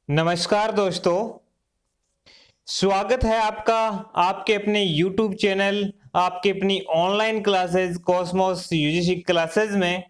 नमस्कार दोस्तों, स्वागत है आपका आपके अपने YouTube चैनल, आपके अपनी online classes Cosmos UGC classes में।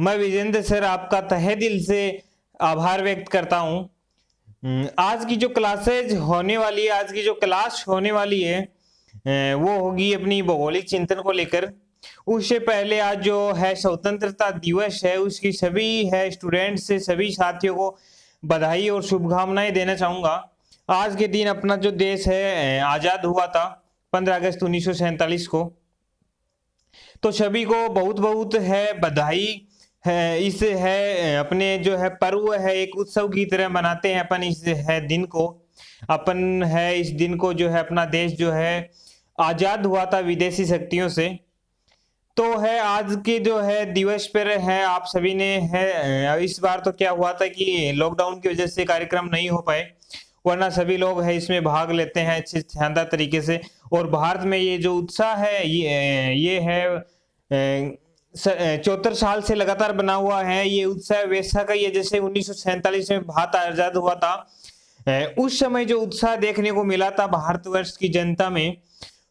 मैं विजेंद्र सर आपका तहे दिल से आभार व्यक्त करता हूं। आज की जो क्लासेज होने वाली है, आज की जो क्लास होने वाली है वो होगी अपनी भौगोलिक चिंतन को लेकर। उससे पहले आज जो है स्वतंत्रता दिवस है, उसकी सभी है स्टूडेंट्स से सभी साथियों को बधाई और शुभकामनाएं देना चाहूंगा। आज के दिन अपना जो देश है आजाद हुआ था 15 अगस्त 1947 को। तो सभी को बहुत बहुत है बधाई है। इस है अपने जो है पर्व है एक उत्सव की तरह मनाते हैं अपन इस है दिन को। अपन है इस दिन को जो है अपना देश जो है आजाद हुआ था विदेशी शक्तियों से। तो है आज के जो है दिवस पर है आप सभी ने है इस बार तो क्या हुआ था कि लॉकडाउन की वजह से कार्यक्रम नहीं हो पाए, वरना सभी लोग है इसमें भाग लेते हैं अच्छे शानदार तरीके से। और भारत में ये जो उत्साह है ये है 74 साल से लगातार बना हुआ है। ये उत्साह वैसा का ही है जैसे 1947 में भारत आजाद हुआ था। उस समय जो उत्साह देखने को मिला था भारतवर्ष की जनता में,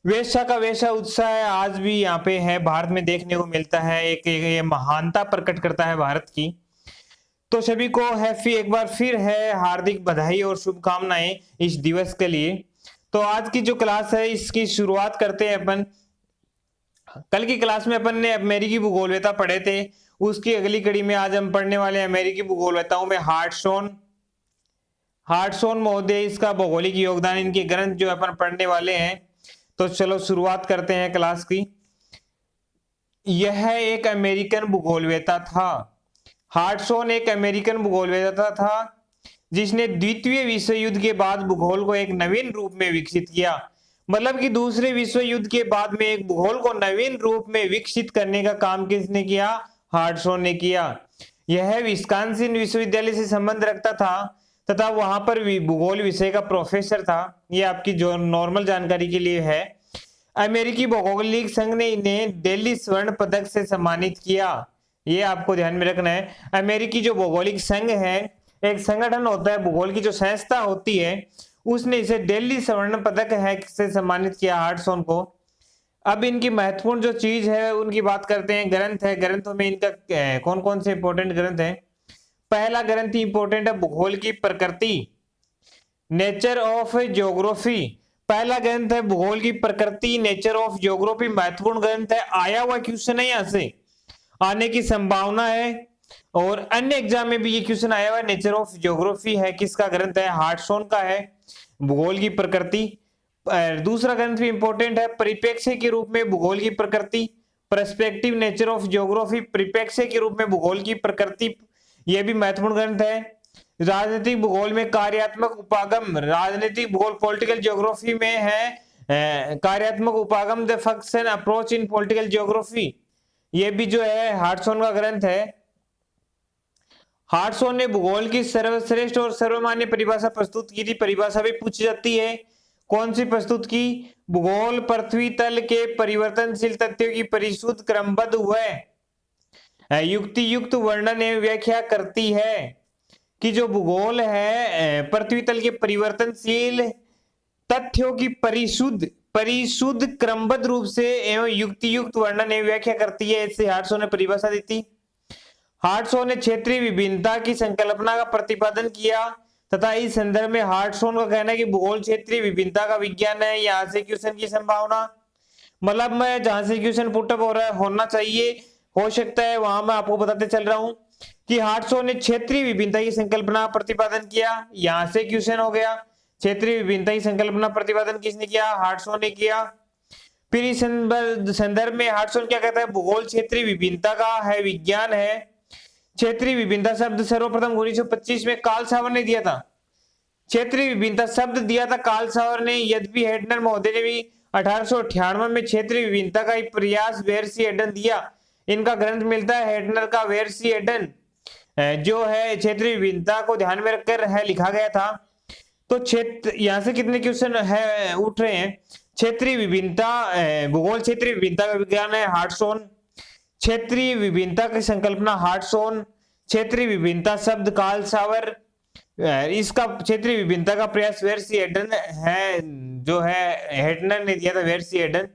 वैसा का वैसा उत्साह आज भी यहाँ पे है भारत में देखने को मिलता है। एक ये महानता प्रकट करता है भारत की। तो सभी को है फिर एक बार फिर है हार्दिक बधाई और शुभकामनाएं इस दिवस के लिए। तो आज की जो क्लास है इसकी शुरुआत करते हैं अपन। कल की क्लास में अपन ने अमेरिकी भूगोलवेता पढ़े थे, उसकी अगली कड़ी में आज हम पढ़ने वाले अमेरिकी भूगोलवेताओं में हार्टसोन महोदय, इसका भौगोलिक योगदान, इनके ग्रंथ जो अपन पढ़ने वाले हैं। तो चलो शुरुआत करते हैं क्लास की। यह एक अमेरिकन भूगोलवेता था। हार्टसोन एक अमेरिकन भूगोलवेता था जिसने द्वितीय विश्व युद्ध के बाद भूगोल को एक नवीन रूप में विकसित किया। मतलब कि दूसरे विश्व युद्ध के बाद में एक भूगोल को नवीन रूप में विकसित करने का काम किसने किया? हार्टसोन ने किया। यह विस्कॉन्सिन विश्वविद्यालय से संबंध रखता था तथा वहां पर भूगोल विषय का प्रोफेसर था। ये आपकी जो नॉर्मल जानकारी के लिए है। अमेरिकी भौगोलिक संघ ने इन्हें दिल्ली स्वर्ण पदक से सम्मानित किया। ये आपको ध्यान में रखना है। अमेरिकी जो भौगोलिक संघ है, एक संगठन होता है, भूगोल की जो संस्था होती है, उसने इसे दिल्ली स्वर्ण पदक है से सम्मानित किया हार्टसोन को। अब इनकी महत्वपूर्ण जो चीज है उनकी बात करते हैं। ग्रंथ है, ग्रंथों में इनका कौन कौन से इंपोर्टेंट ग्रंथ है। पहला ग्रंथ इंपोर्टेंट है भूगोल की प्रकृति, नेचर ऑफ ज्योग्राफी। पहला ग्रंथ है भूगोल की प्रकृति, नेचर ऑफ ज्योग्राफी, महत्वपूर्ण ग्रंथ है। आया हुआ क्वेश्चन है, यहां से आने की संभावना है और अन्य एग्जाम में भी ये क्वेश्चन आया हुआ है। नेचर ऑफ ज्योग्राफी है किसका ग्रंथ है? हार्टसोन का है, भूगोल की प्रकृति। दूसरा ग्रंथ भी इंपॉर्टेंट है, परिप्रेक्ष्य के रूप में भूगोल की प्रकृति, पर्सपेक्टिव नेचर ऑफ ज्योग्राफी, परिप्रेक्ष्य के रूप में भूगोल की प्रकृति, यह भी महत्वपूर्ण ग्रंथ है। राजनीतिक भूगोल में कार्यात्मक उपागम, राजनीतिक भूगोल पॉलिटिकल ज्योग्राफी में है कार्यात्मक उपागम, the function approach in political geography, ये भी जो है हार्टसोन का ग्रंथ है। हार्टसोन ने भूगोल की सर्वश्रेष्ठ और सर्वमान्य परिभाषा प्रस्तुत की थी। परिभाषा भी पूछी जाती है, कौन सी प्रस्तुत की? भूगोल पृथ्वी तल के परिवर्तनशील तथ्यों की परिशुद्ध क्रमबद्ध हुए युक्ति युक्त वर्णन एवं व्याख्या करती है कि जो भूगोल है पृथ्वी तल के परिवर्तनशील तथ्यों की परिशुद्ध क्रमबद्ध रूप से एवं युक्ति युक्त वर्णन एवं व्याख्या करती है। इससे हार्टसोन ने परिभाषा दी थी। हार्टसोन ने क्षेत्रीय विभिन्नता की संकल्पना का प्रतिपादन किया तथा इस संदर्भ में हार्टसोन का कहना है कि भूगोल क्षेत्रीय विभिन्नता का विज्ञान है। यहाँ से क्वेश्चन की संभावना, मतलब मैं जहां से क्वेश्चन पुटअप हो रहा है होना चाहिए, हो सकता है, वहां मैं आपको बताते चल रहा हूं कि हार्टसोन ने क्षेत्रीय विभिन्नता की संकल्पना प्रतिपादन किया। यहां से क्वेश्चन हो गया, क्षेत्रीय विभिन्नता की संकल्पना प्रतिपादन किसने किया? हार्टसोन ने किया। फिर इस संदर्भ में हार्टसोन क्या कहता है? भूगोल क्षेत्रीय विभिन्नता का है विज्ञान है। क्षेत्रीय विभिन्नता शब्द सर्वप्रथम 1925 में कार्ल सावर ने दिया था। क्षेत्रीय विभिन्नता शब्द दिया था कार्ल सावर ने। यद्यपि हेडनर महोदय ने भी 1898 में क्षेत्रीय विभिन्नता का एक प्रयास वेरसी एडन दिया। इनका ग्रंथ मिलता है हेडनर का वेरसी एडन, जो है क्षेत्रीय विभिन्नता को ध्यान में रखकर है लिखा गया था। तो क्षेत्र, यहां से कितने क्वेश्चन है उठ रहे हैं? क्षेत्रीय विभिन्नता, भूगोल क्षेत्रीय विभिन्नता का विज्ञान है हार्टसोन। क्षेत्रीय विभिन्नता की संकल्पना हार्टसोन। क्षेत्रीय विभिन्नता शब्द कार्ल सावर। इसका क्षेत्रीय विभिन्नता का प्रयास वेरसी एडन है, जो है हेटनर ने दिया था, वेरसी एडन।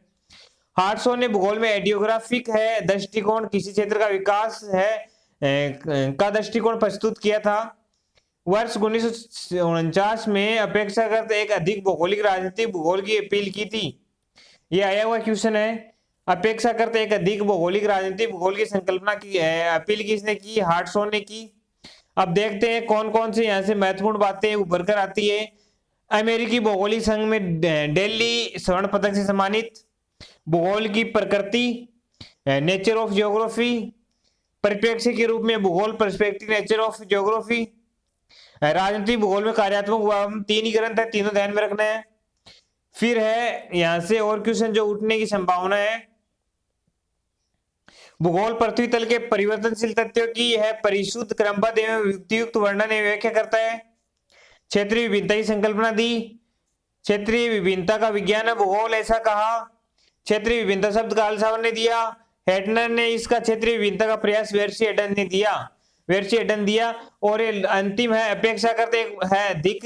हार्टसो ने भूगोल में एडियोग्राफिक है दृष्टिकोण किसी क्षेत्र का विकास है का दृष्टिकोण प्रस्तुत किया था। वर्ष 1949 में अपेक्षाकृत एक अधिक भौगोलिक राजनीतिक भूगोल की अपील की थी। ये आया हुआ क्वेश्चन है। अपेक्षाकृत एक अधिक भौगोलिक राजनीतिक भूगोल की संकल्पना की अपील किसने की? हार्टसो ने की। अब देखते हैं कौन कौन से यहाँ से महत्वपूर्ण बातें उभर कर आती है। अमेरिकी भौगोलिक संघ में दिल्ली स्वर्ण पदक से सम्मानित। भूगोल की प्रकृति, नेचर ऑफ ज्योग्राफी, परिप्रेक्ष्य के रूप में भूगोल, पर्सपेक्टिव नेचर ऑफ ज्योग्राफी। राजनीतिक भूगोल में कार्यात्मक 3 ही ग्रंथ है, तीनों ध्यान में रखना है। फिर है यहां से और क्वेश्चन जो उठने की संभावना है। भूगोल पृथ्वी तल के परिवर्तनशील तथ्यों की है परिशुद्ध क्रमबद्ध एवं युक्तियुक्त वर्णन एवं व्याख्या करता है। क्षेत्रीय विभिन्नता की संकल्पना दी। क्षेत्रीय विभिन्नता का विज्ञान है भूगोल, ऐसा कहा। क्षेत्रीय विभिन्नता शब्द कार्ल सावर ने दिया। हेटनर ने इसका क्षेत्रीय विभिन्नता का प्रयास वेरसी एडन ने दिया, वेरसी एडन दिया। और ये अंतिम है अपेक्षाकृत एक है अधिक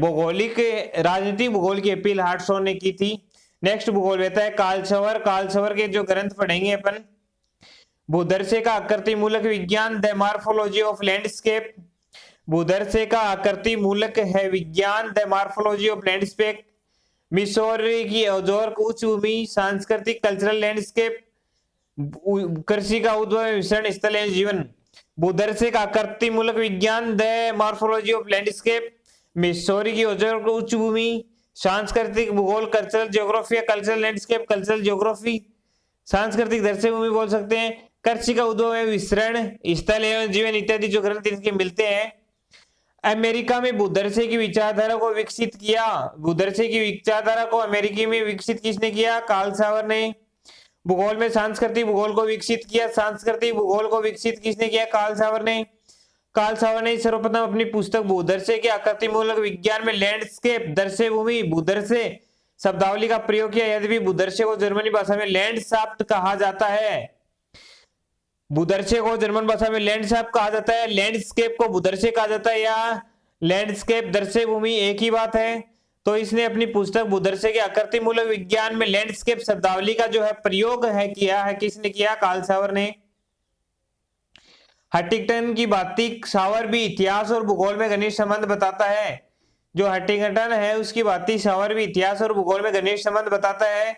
भौगोलिक राजनीतिक भूगोल की अपील हार्टसो ने की थी। नेक्स्ट भूगोल रहता है कार्ल सावर। कार्ल सावर के जो ग्रंथ पढ़ेंगे अपन, भूदर्शे का आकृति मूलक विज्ञान, द मार्फोलॉजी ऑफ लैंडस्केप। भूदर्शे का आकृति मूलक है विज्ञान, the morphology of landscape. Missouri की औद्योगिक उच्च भूमि, सांस्कृतिक कल्चरल लैंडस्केप, कृषि का उद्भव विसरण स्थल एवं जीवन। भूदर्शे का आकृति मूलक विज्ञान, the morphology of landscape. Missouri की औद्योगिक उच्च भूमि, सांस्कृतिक भूगोल, cultural geography, cultural landscape, cultural geography. सांस्कृतिक दर्शे भूमि बोल सकते हैं। कृषि का उद्भव है विसरण स्थल एवं जीवन इत्यादि जो ग्रंथ इनके मिलते हैं। अमेरिका में भूदर्शे की विचारधारा को विकसित किया। भूदर्शे की विचारधारा को अमेरिकी में विकसित किसने किया? कार्ल सावर ने। भूगोल में सांस्कृतिक भूगोल को विकसित किया। सांस्कृतिक भूगोल को विकसित किसने किया? कार्ल सावर ने। कार्ल सावर ने सर्वप्रथम अपनी पुस्तक भूदर्शे के आकृति मूलक विज्ञान में लैंडस्केप, दर्शे भूमि, भूदर्शे शब्दावली का प्रयोग किया। यद्यपि भूदर्शे को जर्मनी भाषा में लैंडस्केप कहा जाता है। भूदर्शे को जर्मन भाषा में लैंडस्केप कहा जाता है, लैंडस्केप को भूदर्शे कहा जाता है, या लैंडस्केप दर्शे भूमि एक ही बात है। तो इसने अपनी पुस्तक भूदर्शे के आकृति मूलक विज्ञान में लैंडस्केप शब्दावली का जो है प्रयोग है किया है। किसने किया? कार्ल सावर ने। हंटिंगटन की भांति सावर भी इतिहास और भूगोल में घनिष्ठ संबंध बताता है। जो हंटिंगटन है उसकी भांति सावर भी इतिहास और भूगोल में घनिष्ठ संबंध बताता है।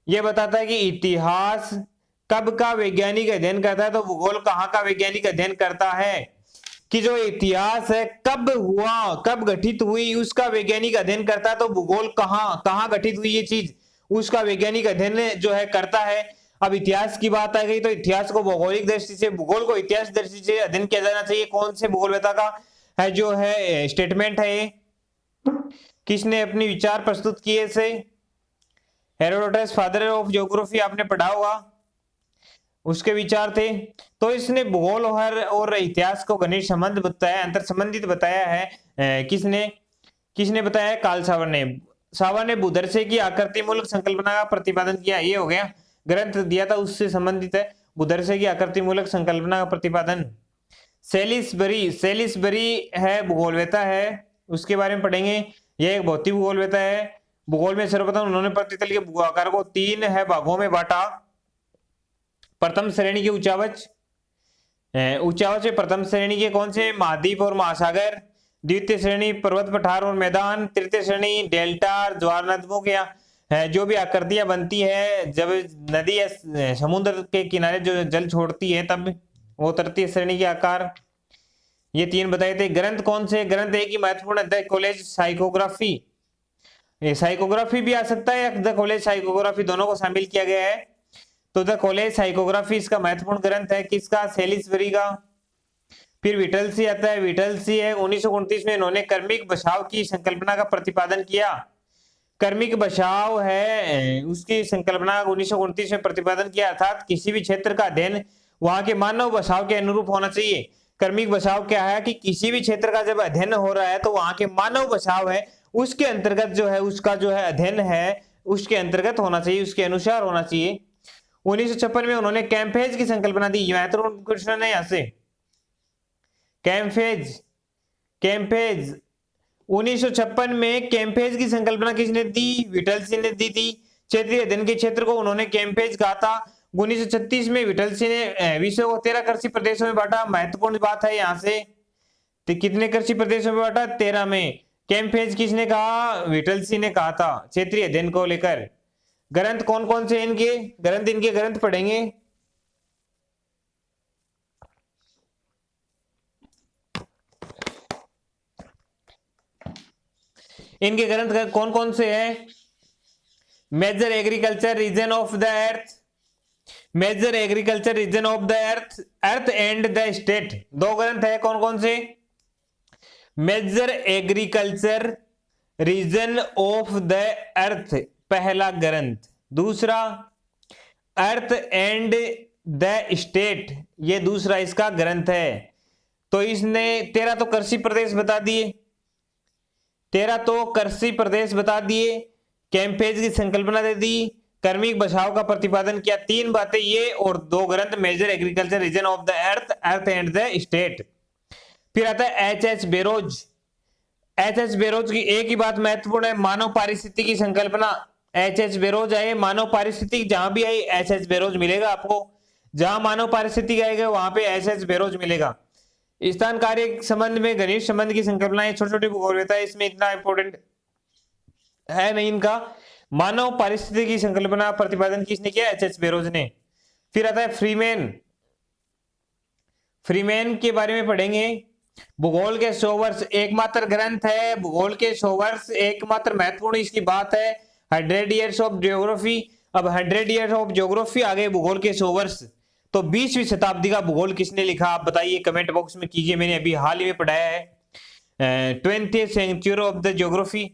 यह बताता है कि इतिहास कब का वैज्ञानिक अध्ययन करता है तो भूगोल कहाँ का वैज्ञानिक अध्ययन करता है। कि जो इतिहास है कब हुआ, कब घटित हुई, उसका वैज्ञानिक अध्ययन करता है तो भूगोल कहाँ घटित हुई ये चीज, उसका वैज्ञानिक अध्ययन जो है करता है। अब इतिहास की बात आ गई तो इतिहास को भौगोलिक दृष्टि से, भूगोल को इतिहास दृष्टि से अध्ययन किया जाना चाहिए। कौन से भूगोलवेत्ता का है जो है स्टेटमेंट है ये? किसने अपनी विचार प्रस्तुत किए से? हेरोडोटस, फादर ऑफ ज्योग्राफी, आपने पढ़ा होगा, उसके विचार थे। तो इसने भूगोल और इतिहास को घनिष्ठ संबंध बताया, अंतर संबंधित बताया है। किसने बताया? कार्ल सावर ने। सावर ने भूदर्शे की आकृति मूलक संकल्पना का प्रतिपादन किया। ये हो गया, ग्रंथ दिया था उससे संबंधित है, भूदर्शे की आकृति मूलक संकल्पना का प्रतिपादन। सेलिसबरी है भूगोलवेत्ता है, उसके बारे में पढ़ेंगे। यह एक भौतिक भूगोलवेत्ता है। भूगोल में सर्वप्रथम उन्होंने पृथ्वी तल के भूआकार को 3 है भागों में बांटा। प्रथम श्रेणी के उच्चावच में प्रथम श्रेणी के कौन से? महाद्वीप और महासागर। द्वितीय श्रेणी पर्वत, पठार और मैदान। तृतीय श्रेणी डेल्टा, ज्वार नदमों के जो भी आकृतियां बनती है जब नदी या समुद्र के किनारे जो जल छोड़ती है तब वो तृतीय श्रेणी के आकार। ये 3 बताए थे। ग्रंथ कौन से? ग्रंथ एक ही महत्वपूर्ण द कॉलेज साइकोग्राफी, साइकोग्राफी भी आ सकता है, द कॉलेज साइकोग्राफी, दोनों को शामिल किया गया है। तो द कॉलेज साइकोग्राफी इसका महत्वपूर्ण ग्रंथ है। किसका? सेलिसबरी का। फिर विटलसी आता है। विटलसी है 1929 में इन्होंने कर्मिक बचाव की संकल्पना का प्रतिपादन किया। कर्मिक बचाव है उसकी संकल्पना 1929 में प्रतिपादन किया, अर्थात किसी भी क्षेत्र का अध्ययन वहां के मानव बचाव के अनुरूप होना चाहिए। कर्मिक बचाव क्या है? कि किसी भी क्षेत्र का जब अध्ययन हो रहा है तो वहां के मानव बचाव है उसके अंतर्गत जो है उसका जो है अध्ययन है उसके अंतर्गत होना चाहिए, उसके अनुसार होना चाहिए। 1956 में उन्होंने कैम्पेज की संकल्पना दी। महत्वपूर्ण क्वेश्चन है यहां से। कैम्पेज कैम्पेज 1956 में कैम्पेज की संकल्पना किसने दी? विटलसी ने दी थी। क्षेत्रीय अध्ययन के क्षेत्र को उन्होंने कैम्पेज कहा था। 1936 में विटलसी ने विश्व को 13 कृषि प्रदेशों में बांटा। महत्वपूर्ण बात है यहाँ से, तो कितने कृषि प्रदेशों में बांटा? 13 में। कैम्पेज किसने कहा? विटलसी ने कहा था क्षेत्रीय अध्ययन को लेकर। ग्रंथ कौन कौन से इनके ग्रंथ पढ़ेंगे। इनके ग्रंथ कौन कौन से हैं? Major agriculture region of the earth, major agriculture region of the earth, earth and the state. दो ग्रंथ है, कौन कौन से? Major agriculture region of the earth पहला ग्रंथ, दूसरा अर्थ एंड द स्टेट ये दूसरा इसका ग्रंथ है। तो इसने 13 तो कृषि प्रदेश बता दिए, 13 तो कृषि प्रदेश बता दिए, कैम्पेज की संकल्पना दे दी, कार्मिक बचाव का प्रतिपादन किया। 3 बातें ये और 2 ग्रंथ, major agriculture region of the earth, earth and the state. फिर आता है एच बेरोज। एच बेरोज की एक ही बात महत्वपूर्ण है, मानव पारिस्थितिकी की संकल्पना। एच बेरोज आए, मानव पारिस्थितिकी जहां भी आई एच बेरोज मिलेगा आपको। जहां मानव पारिस्थितिकी आएगा वहां पे एच बेरोज मिलेगा। स्थान कार्य संबंध में घनिष्ठ संबंध की संकल्पना, छोटी छोटी भूगोलता है, इसमें इतना इंपॉर्टेंट है नहीं इनका। मानव पारिस्थितिकी की संकल्पना प्रतिपादन किसने किया? एच बेरोज ने। फिर आता है फ्रीमैन। फ्रीमैन के बारे में पढ़ेंगे। भूगोल के 100 वर्ष एकमात्र ग्रंथ है, भूगोल के 100 वर्ष एकमात्र महत्वपूर्ण इसकी बात है 100 ईयर्स ऑफ ज्योग्राफी। अब 100 ईयर्स ऑफ ज्योग्राफी आ गए भूगोल के 100 वर्ष। तो 20वीं शताब्दी का भूगोल किसने लिखा? आप बताइए, कमेंट बॉक्स में कीजिए। मैंने अभी हाल ही में पढ़ाया है 20th century of the geography,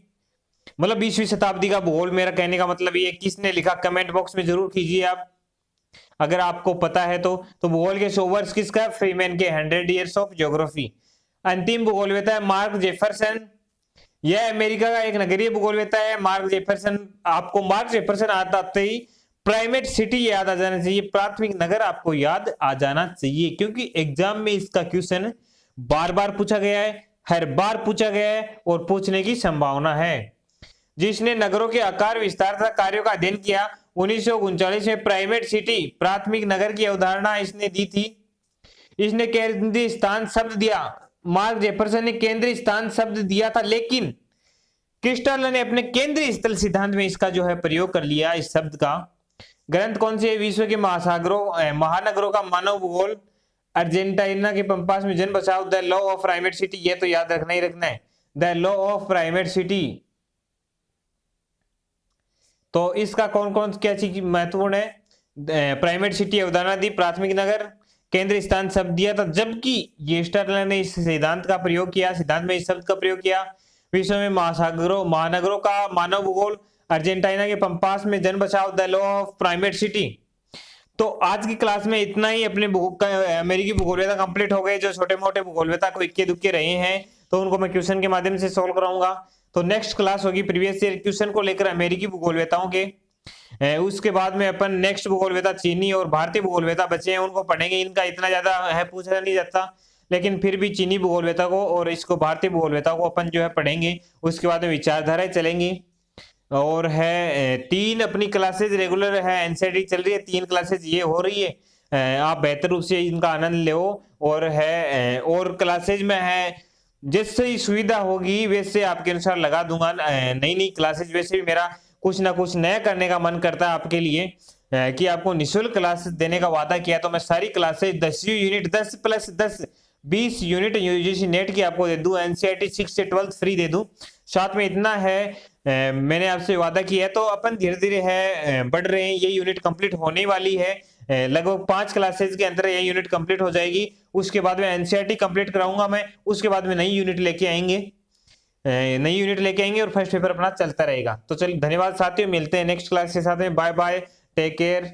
मतलब 20वीं शताब्दी का भूगोल। मेरा कहने का मतलब ये किसने लिखा, कमेंट बॉक्स में जरूर कीजिए आप, अगर आपको पता है तो। भूगोल के 100 वर्ष किसका? फ्रीमैन के 100 ईयर्स ऑफ ज्योग्राफी। अंतिम भूगोलवेता है मार्क जेफरसन। यह अमेरिका का एक नगरीय भूगोलवेता है मार्क जेफरसन। आपको मार्क जेफरसन आते ही प्राइमेट सिटी याद आ जाना चाहिए, प्राथमिक नगर आपको याद आ जाना चाहिए, क्योंकि एग्जाम में इसका क्वेश्चन बार बार पूछा गया है, हर बार पूछा गया है और पूछने की संभावना है। जिसने नगरों के आकार विस्तार तथा कार्यों का अध्ययन किया, 1939 में प्राइमेट सिटी प्राथमिक नगर की अवधारणा इसने दी थी। इसने केंद्रीय स्थान शब्द दिया, मार्क जेफरसन ने केंद्रीय स्थान शब्द दिया था, लेकिन क्रिस्टल ने अपने केंद्रीय स्थल सिद्धांत में इसका जो है प्रयोग कर लिया इस शब्द का। ग्रंथ कौन से? विश्व के महानगरों का मानव भूगोल, अर्जेंटीना के पंपास में जन बचाओ, the law of primate city, ये तो याद रखना ही रखना है, the law of primate city. तो इसका कौन कौन क्या चीज महत्वपूर्ण है? प्राइमेट सिटी अवधारणा दी, प्राथमिक नगर, केंद्रीय स्थान शब्द दिया था, जबकि येस्टरलैंड ने इस सिद्धांत का प्रयोग किया, सिद्धांत में इस शब्द का प्रयोग किया। विश्व में महानगरों का मानव भूगोल, अर्जेंटीना के पंपास में जन बचाओ, the law of primate city. तो आज की क्लास में इतना ही। अपने अमेरिकी भूगोलवेता कंप्लीट हो गए। जो छोटे मोटे भूगोलवेता को इक्के दुक्के रहे हैं तो उनको मैं क्वेश्चन के माध्यम से सोल्व कराऊंगा। तो नेक्स्ट क्लास होगी प्रीवियस ईयर क्वेश्चन को लेकर अमेरिकी भूगोलवेताओं के। उसके बाद में अपन नेक्स्ट भूगोलवेता चीनी और भारतीय भूगोलवेता बचे हैं उनको पढ़ेंगे। इनका इतना ज्यादा है पूछा नहीं जाता, लेकिन फिर भी चीनी भूगोलवेता को और इसको भारतीय भूगोलवेता को अपन जो है पढ़ेंगे। उसके बाद में विचारधाराएं चलेंगी और है 3 अपनी क्लासेज रेगुलर है, एनसीईआरटी चल रही है, 3 क्लासेज ये हो रही है। आप बेहतर रूप से इनका आनंद लो और है और क्लासेज में है जैसे ही सुविधा होगी वैसे आपके अनुसार लगा दूंगा नई नई क्लासेज। वैसे भी मेरा कुछ ना कुछ नया करने का मन करता है आपके लिए कि आपको निःशुल्क क्लासेस देने का वादा किया, तो मैं सारी classes 10 unit 10 + 10 20 unit UGC net की आपको दे दूं, एनसीईआरटी 6 से 12 फ्री दे दूं। साथ में इतना है मैंने आपसे वादा किया है, तो अपन धीरे धीरे है बढ़ रहे हैं। ये यूनिट कंप्लीट होने वाली है, लगभग 5 क्लासेज के अंदर ये यूनिट कंप्लीट हो जाएगी। उसके बाद में एनसीईआरटी कंप्लीट कराऊंगा मैं, उसके बाद में नई यूनिट लेके आएंगे और फर्स्ट पेपर अपना चलता रहेगा। तो चलिए धन्यवाद साथियों, मिलते हैं नेक्स्ट क्लास के साथ में। Bye bye, take care.